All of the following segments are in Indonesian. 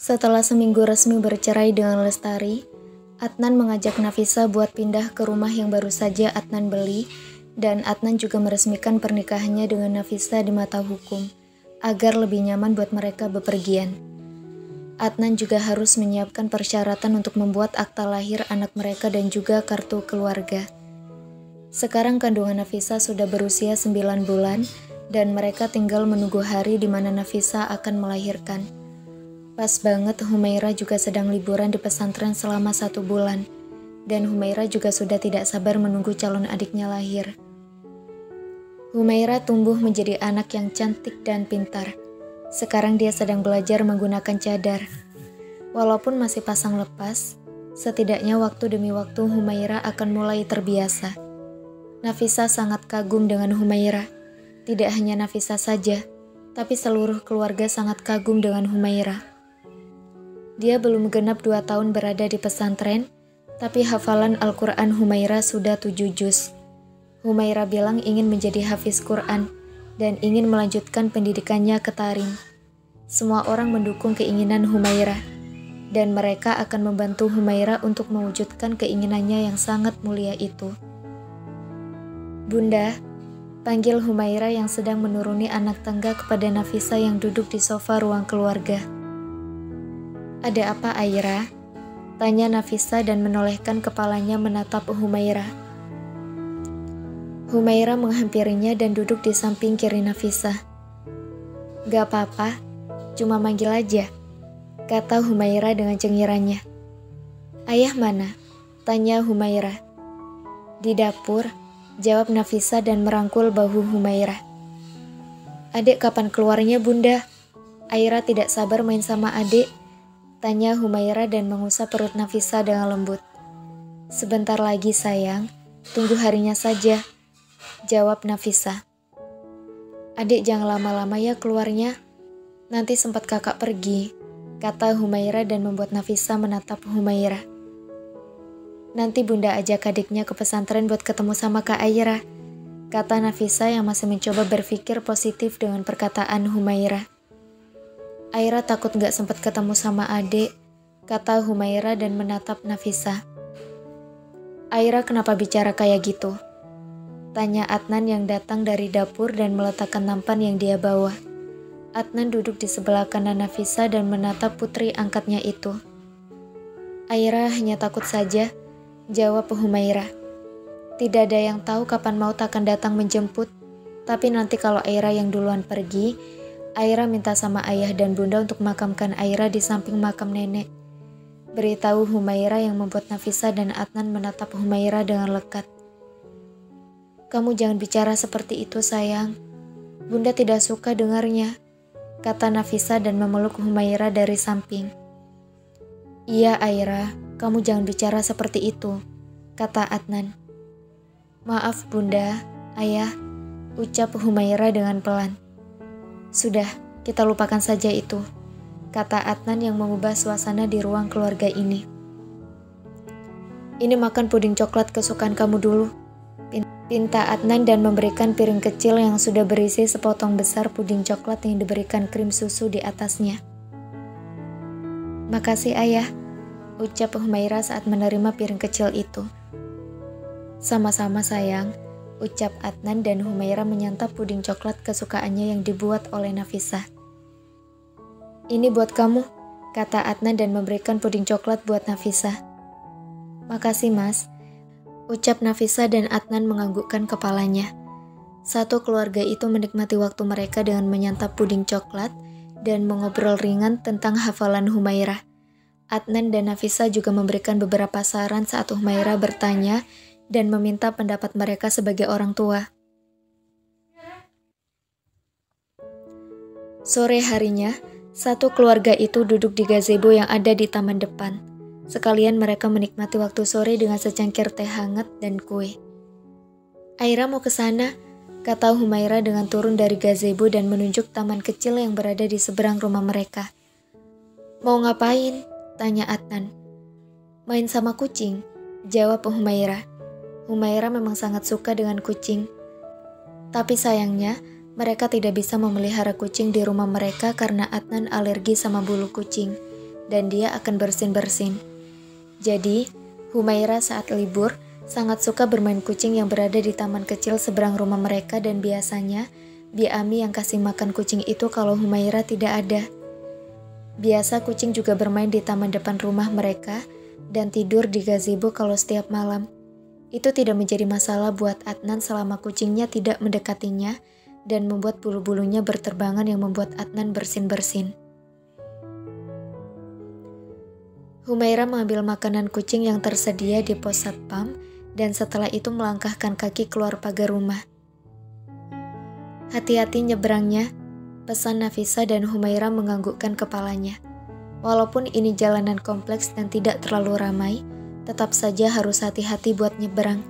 Setelah seminggu resmi bercerai dengan Lestari, Adnan mengajak Nafisa buat pindah ke rumah yang baru saja Adnan beli, dan Adnan juga meresmikan pernikahannya dengan Nafisa di mata hukum, agar lebih nyaman buat mereka bepergian. Adnan juga harus menyiapkan persyaratan untuk membuat akta lahir anak mereka dan juga kartu keluarga. Sekarang kandungan Nafisa sudah berusia 9 bulan, dan mereka tinggal menunggu hari di mana Nafisa akan melahirkan. Pas banget Humaira juga sedang liburan di pesantren selama 1 bulan, dan Humaira juga sudah tidak sabar menunggu calon adiknya lahir. Humaira tumbuh menjadi anak yang cantik dan pintar. Sekarang dia sedang belajar menggunakan cadar. Walaupun masih pasang lepas, setidaknya waktu demi waktu Humaira akan mulai terbiasa. Nafisa sangat kagum dengan Humaira. Tidak hanya Nafisa saja, tapi seluruh keluarga sangat kagum dengan Humaira. Dia belum genap 2 tahun berada di pesantren, tapi hafalan Al-Quran Humaira sudah 7 juz. Humaira bilang ingin menjadi hafiz Quran dan ingin melanjutkan pendidikannya ke Tarim. Semua orang mendukung keinginan Humaira, dan mereka akan membantu Humaira untuk mewujudkan keinginannya yang sangat mulia itu. Bunda, panggil Humaira yang sedang menuruni anak tangga kepada Nafisa yang duduk di sofa ruang keluarga. Ada apa, Aira? Tanya Nafisa dan menolehkan kepalanya menatap Humaira. Humaira menghampirinya dan duduk di samping kiri Nafisa. Gak apa-apa, cuma manggil aja, kata Humaira dengan cengirannya. Ayah mana? Tanya Humaira. Di dapur, jawab Nafisa dan merangkul bahu Humaira. Adik kapan keluarnya, Bunda? Aira tidak sabar main sama adik. Tanya Humaira dan mengusap perut Nafisa dengan lembut. Sebentar lagi sayang, tunggu harinya saja, jawab Nafisa. Adik jangan lama-lama ya keluarnya, nanti sempat kakak pergi, kata Humaira dan membuat Nafisa menatap Humaira. Nanti Bunda ajak adiknya ke pesantren buat ketemu sama Kak Aira, kata Nafisa yang masih mencoba berpikir positif dengan perkataan Humaira. Aira takut gak sempat ketemu sama adik, kata Humaira dan menatap Nafisa. Aira kenapa bicara kayak gitu? Tanya Adnan yang datang dari dapur dan meletakkan nampan yang dia bawa. Adnan duduk di sebelah kanan Nafisa dan menatap putri angkatnya itu. Aira hanya takut saja, jawab Humaira. Tidak ada yang tahu kapan maut akan datang menjemput, tapi nanti kalau Aira yang duluan pergi, Aira minta sama ayah dan bunda untuk makamkan Aira di samping makam nenek. Beritahu Humaira yang membuat Nafisa dan Adnan menatap Humaira dengan lekat. Kamu jangan bicara seperti itu sayang. Bunda tidak suka dengarnya, kata Nafisa dan memeluk Humaira dari samping. Iya Aira, kamu jangan bicara seperti itu, kata Adnan. Maaf Bunda, Ayah, ucap Humaira dengan pelan. Sudah, kita lupakan saja itu, kata Adnan yang mengubah suasana di ruang keluarga ini. Ini makan puding coklat kesukaan kamu dulu, pinta Adnan dan memberikan piring kecil yang sudah berisi sepotong besar puding coklat yang diberikan krim susu di atasnya. Makasih ayah, ucap Humaira saat menerima piring kecil itu. Sama-sama sayang, ucap Adnan dan Humaira menyantap puding coklat kesukaannya yang dibuat oleh Nafisa. Ini buat kamu, kata Adnan dan memberikan puding coklat buat Nafisa. Makasih mas, ucap Nafisa dan Adnan menganggukkan kepalanya. Satu keluarga itu menikmati waktu mereka dengan menyantap puding coklat dan mengobrol ringan tentang hafalan Humaira. Adnan dan Nafisa juga memberikan beberapa saran saat Humaira bertanya dan meminta pendapat mereka sebagai orang tua. Sore harinya, satu keluarga itu duduk di gazebo yang ada di taman depan. Sekalian mereka menikmati waktu sore dengan secangkir teh hangat dan kue. Aira mau ke sana, kata Humaira dengan turun dari gazebo dan menunjuk taman kecil yang berada di seberang rumah mereka. Mau ngapain? Tanya Adnan. Main sama kucing, jawab Humaira. Humaira memang sangat suka dengan kucing. Tapi sayangnya, mereka tidak bisa memelihara kucing di rumah mereka karena Adnan alergi sama bulu kucing. dan dia akan bersin-bersin. Jadi, Humaira saat libur sangat suka bermain kucing yang berada di taman kecil seberang rumah mereka dan biasanya Bi Ami yang kasih makan kucing itu kalau Humaira tidak ada. Biasa kucing juga bermain di taman depan rumah mereka dan tidur di gazebo kalau setiap malam. Itu tidak menjadi masalah buat Adnan selama kucingnya tidak mendekatinya dan membuat bulu-bulunya berterbangan yang membuat Adnan bersin-bersin. Humaira mengambil makanan kucing yang tersedia di pos satpam dan setelah itu melangkahkan kaki keluar pagar rumah. Hati-hati nyebrangnya, pesan Nafisa dan Humaira menganggukkan kepalanya. Walaupun ini jalanan kompleks dan tidak terlalu ramai, tetap saja harus hati-hati buat nyebrang.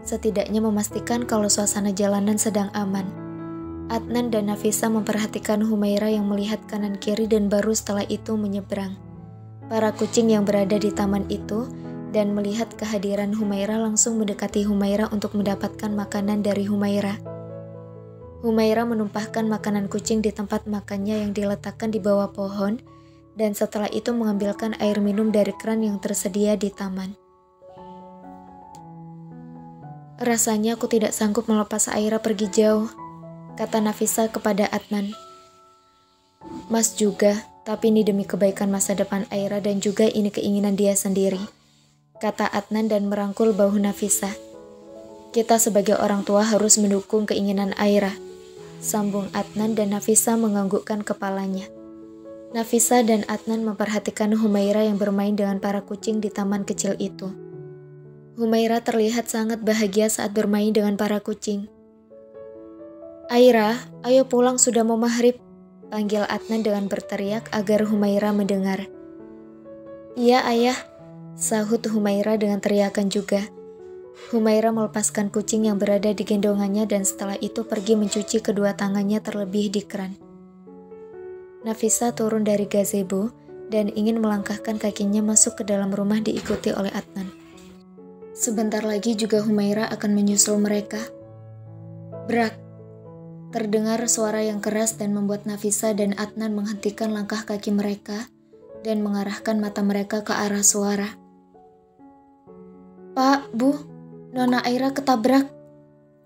Setidaknya memastikan kalau suasana jalanan sedang aman. Adnan dan Nafisa memperhatikan Humaira yang melihat kanan kiri dan baru setelah itu menyeberang. Para kucing yang berada di taman itu dan melihat kehadiran Humaira langsung mendekati Humaira untuk mendapatkan makanan dari Humaira. Humaira menumpahkan makanan kucing di tempat makannya yang diletakkan di bawah pohon dan setelah itu mengambilkan air minum dari keran yang tersedia di taman. Rasanya aku tidak sanggup melepas Aira pergi jauh, kata Nafisa kepada Adnan. Mas juga, tapi ini demi kebaikan masa depan Aira dan juga ini keinginan dia sendiri, kata Adnan dan merangkul bahu Nafisa. Kita sebagai orang tua harus mendukung keinginan Aira, sambung Adnan dan Nafisa menganggukkan kepalanya. Nafisa dan Adnan memperhatikan Humaira yang bermain dengan para kucing di taman kecil itu. Humaira terlihat sangat bahagia saat bermain dengan para kucing. Aira, ayo pulang sudah mau maghrib, panggil Adnan dengan berteriak agar Humaira mendengar. Iya ayah, sahut Humaira dengan teriakan juga. Humaira melepaskan kucing yang berada di gendongannya dan setelah itu pergi mencuci kedua tangannya terlebih di keran. Nafisa turun dari gazebo dan ingin melangkahkan kakinya masuk ke dalam rumah diikuti oleh Adnan. Sebentar lagi juga Humaira akan menyusul mereka. Brak! Terdengar suara yang keras dan membuat Nafisa dan Adnan menghentikan langkah kaki mereka dan mengarahkan mata mereka ke arah suara. Pak, Bu, Nona Aira ketabrak!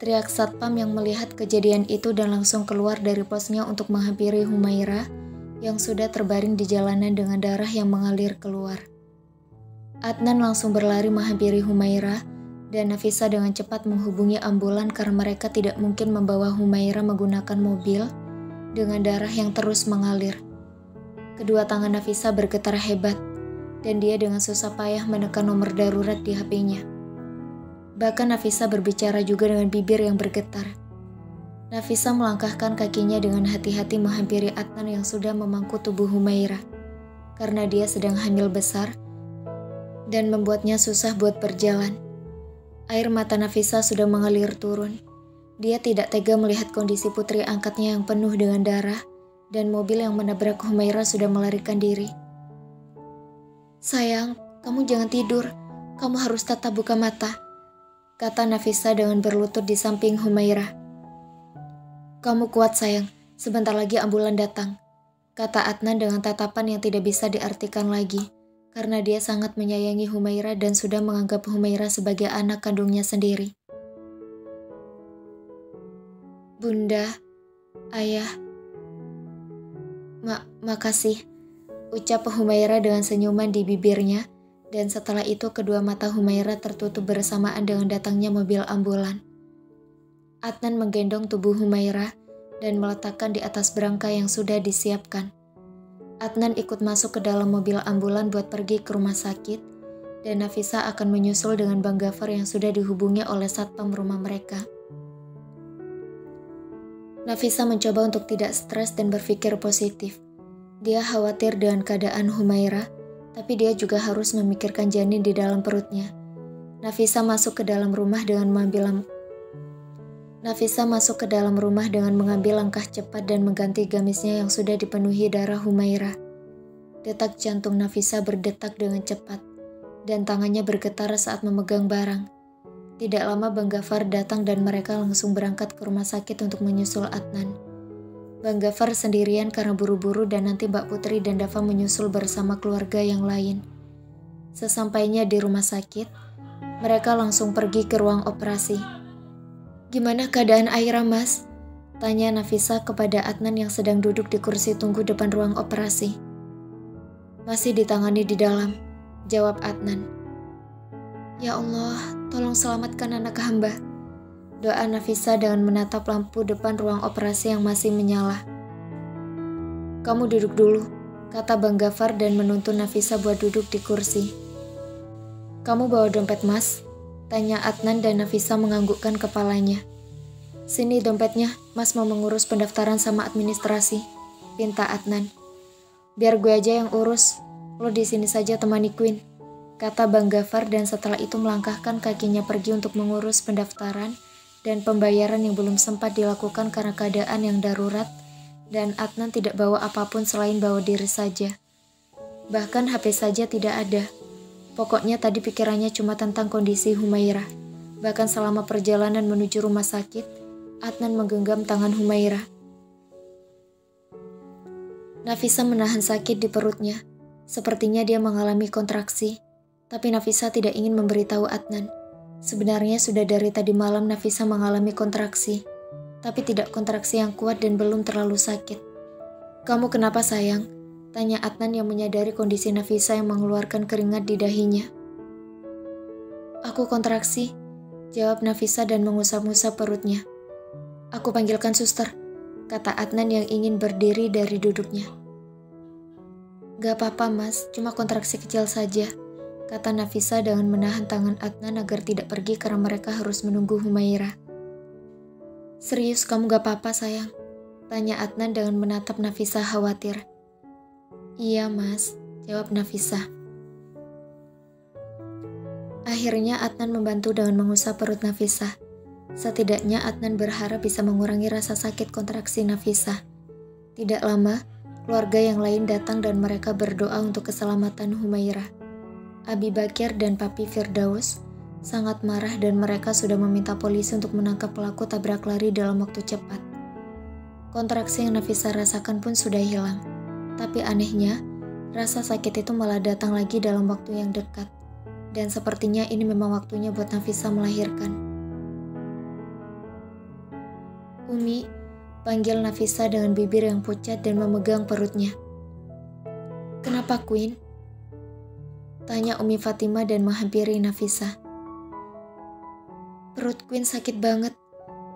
Teriak satpam yang melihat kejadian itu dan langsung keluar dari posnya untuk menghampiri Humaira yang sudah terbaring di jalanan dengan darah yang mengalir keluar. Adnan langsung berlari menghampiri Humaira dan Nafisa dengan cepat menghubungi ambulan karena mereka tidak mungkin membawa Humaira menggunakan mobil dengan darah yang terus mengalir. Kedua tangan Nafisa bergetar hebat dan dia dengan susah payah menekan nomor darurat di HP-nya. Bahkan Nafisa berbicara juga dengan bibir yang bergetar. Nafisa melangkahkan kakinya dengan hati-hati menghampiri Adnan yang sudah memangku tubuh Humaira karena dia sedang hamil besar dan membuatnya susah buat berjalan. Air mata Nafisa sudah mengalir turun. Dia tidak tega melihat kondisi putri angkatnya yang penuh dengan darah dan mobil yang menabrak Humaira sudah melarikan diri. Sayang, kamu jangan tidur. Kamu harus tetap buka mata, kata Nafisa dengan berlutut di samping Humaira. Kamu kuat sayang, sebentar lagi ambulan datang, kata Adnan dengan tatapan yang tidak bisa diartikan lagi, karena dia sangat menyayangi Humaira dan sudah menganggap Humaira sebagai anak kandungnya sendiri. Bunda, Ayah, makasih, ucap Humaira dengan senyuman di bibirnya, dan setelah itu kedua mata Humaira tertutup bersamaan dengan datangnya mobil ambulan. Adnan menggendong tubuh Humaira dan meletakkan di atas berangka yang sudah disiapkan. Adnan ikut masuk ke dalam mobil ambulan buat pergi ke rumah sakit, dan Nafisa akan menyusul dengan Bang Gafar yang sudah dihubungi oleh satpam rumah mereka. Nafisa mencoba untuk tidak stres dan berpikir positif. Dia khawatir dengan keadaan Humaira, tapi dia juga harus memikirkan janin di dalam perutnya. Nafisa masuk ke dalam rumah dengan mengambil langkah cepat dan mengganti gamisnya yang sudah dipenuhi darah Humaira. Detak jantung Nafisa berdetak dengan cepat, dan tangannya bergetar saat memegang barang. Tidak lama Bang Gafar datang dan mereka langsung berangkat ke rumah sakit untuk menyusul Adnan. Bang Gafar sendirian karena buru-buru dan nanti Mbak Putri dan Dava menyusul bersama keluarga yang lain. Sesampainya di rumah sakit, mereka langsung pergi ke ruang operasi. "Gimana keadaan Aira, Mas?" tanya Nafisa kepada Adnan yang sedang duduk di kursi tunggu depan ruang operasi. "Masih ditangani di dalam," jawab Adnan. "Ya Allah, tolong selamatkan anak hamba," doa Nafisa dengan menatap lampu depan ruang operasi yang masih menyala. "Kamu duduk dulu," kata Bang Gafar dan menuntun Nafisa buat duduk di kursi. "Kamu bawa dompet, Mas?" tanya Adnan dan Nafisa menganggukkan kepalanya. "Sini dompetnya, Mas mau mengurus pendaftaran sama administrasi," pinta Adnan. "Biar gue aja yang urus, lo di sini saja temani Queen," kata Bang Gafar dan setelah itu melangkahkan kakinya pergi untuk mengurus pendaftaran dan pembayaran yang belum sempat dilakukan karena keadaan yang darurat dan Adnan tidak bawa apapun selain bawa diri saja. Bahkan HP saja tidak ada. Pokoknya tadi pikirannya cuma tentang kondisi Humaira. Bahkan selama perjalanan menuju rumah sakit, Adnan menggenggam tangan Humaira. Nafisa menahan sakit di perutnya. Sepertinya dia mengalami kontraksi. Tapi Nafisa tidak ingin memberitahu Adnan. Sebenarnya sudah dari tadi malam Nafisa mengalami kontraksi. Tapi tidak kontraksi yang kuat dan belum terlalu sakit. "Kamu kenapa, sayang?" tanya Adnan yang menyadari kondisi Nafisa yang mengeluarkan keringat di dahinya. "Aku kontraksi," jawab Nafisa dan mengusap-usap perutnya. "Aku panggilkan suster," kata Adnan yang ingin berdiri dari duduknya. "Gak apa-apa, Mas, cuma kontraksi kecil saja," kata Nafisa dengan menahan tangan Adnan agar tidak pergi karena mereka harus menunggu Humaira. "Serius kamu gak apa-apa, sayang?" tanya Adnan dengan menatap Nafisa khawatir. "Iya, Mas," jawab Nafisa. Akhirnya Adnan membantu dengan mengusap perut Nafisa. Setidaknya Adnan berharap bisa mengurangi rasa sakit kontraksi Nafisa. Tidak lama, keluarga yang lain datang dan mereka berdoa untuk keselamatan Humaira. Abi Bakir dan Papi Firdaus sangat marah dan mereka sudah meminta polisi untuk menangkap pelaku tabrak lari dalam waktu cepat. Kontraksi yang Nafisa rasakan pun sudah hilang. Tapi anehnya, rasa sakit itu malah datang lagi dalam waktu yang dekat. Dan sepertinya ini memang waktunya buat Nafisa melahirkan. "Umi," panggil Nafisa dengan bibir yang pucat dan memegang perutnya. "Kenapa, Queen?" tanya Umi Fatima dan menghampiri Nafisa. "Perut Queen sakit banget,"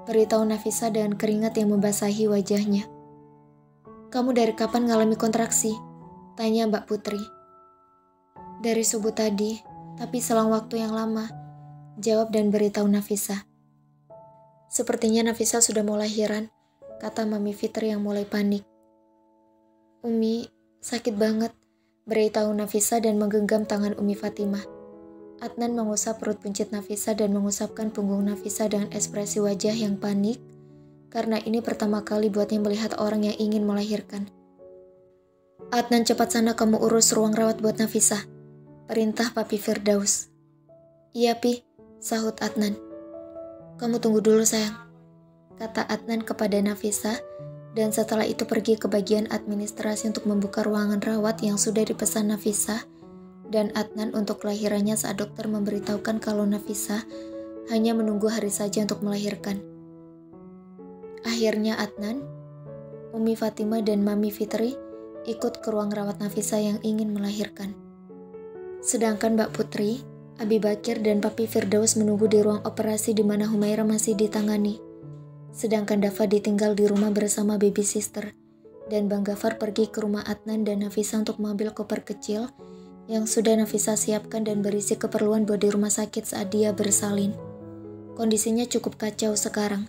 beritahu Nafisa dengan keringat yang membasahi wajahnya. "Kamu dari kapan ngalami kontraksi?" tanya Mbak Putri. "Dari subuh tadi, tapi selang waktu yang lama," jawab dan beritahu Nafisa. "Sepertinya Nafisa sudah mau lahiran," kata Mami Fitri yang mulai panik. "Umi, sakit banget," beritahu Nafisa dan menggenggam tangan Umi Fatimah. Adnan mengusap perut buncit Nafisa dan mengusapkan punggung Nafisa dengan ekspresi wajah yang panik, karena ini pertama kali buatnya melihat orang yang ingin melahirkan. "Adnan, cepat sana kamu urus ruang rawat buat Nafisa," perintah Papi Firdaus. "Iya, Pi," sahut Adnan. "Kamu tunggu dulu, sayang," kata Adnan kepada Nafisa, dan setelah itu pergi ke bagian administrasi untuk membuka ruangan rawat yang sudah dipesan Nafisa dan Adnan untuk kelahirannya saat dokter memberitahukan kalau Nafisa hanya menunggu hari saja untuk melahirkan. Akhirnya Adnan, Umi Fatimah dan Mami Fitri ikut ke ruang rawat Nafisa yang ingin melahirkan. Sedangkan Mbak Putri, Abi Bakir dan Papi Firdaus menunggu di ruang operasi di mana Humaira masih ditangani. Sedangkan Dava ditinggal di rumah bersama baby sister, dan Bang Gafar pergi ke rumah Adnan dan Nafisa untuk mengambil koper kecil yang sudah Nafisa siapkan dan berisi keperluan buat di rumah sakit saat dia bersalin. Kondisinya cukup kacau sekarang.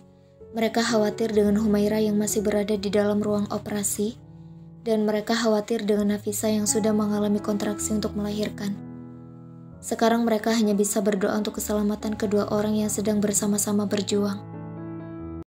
Mereka khawatir dengan Humaira yang masih berada di dalam ruang operasi, dan mereka khawatir dengan Nafisa yang sudah mengalami kontraksi untuk melahirkan. Sekarang mereka hanya bisa berdoa untuk keselamatan kedua orang yang sedang bersama-sama berjuang.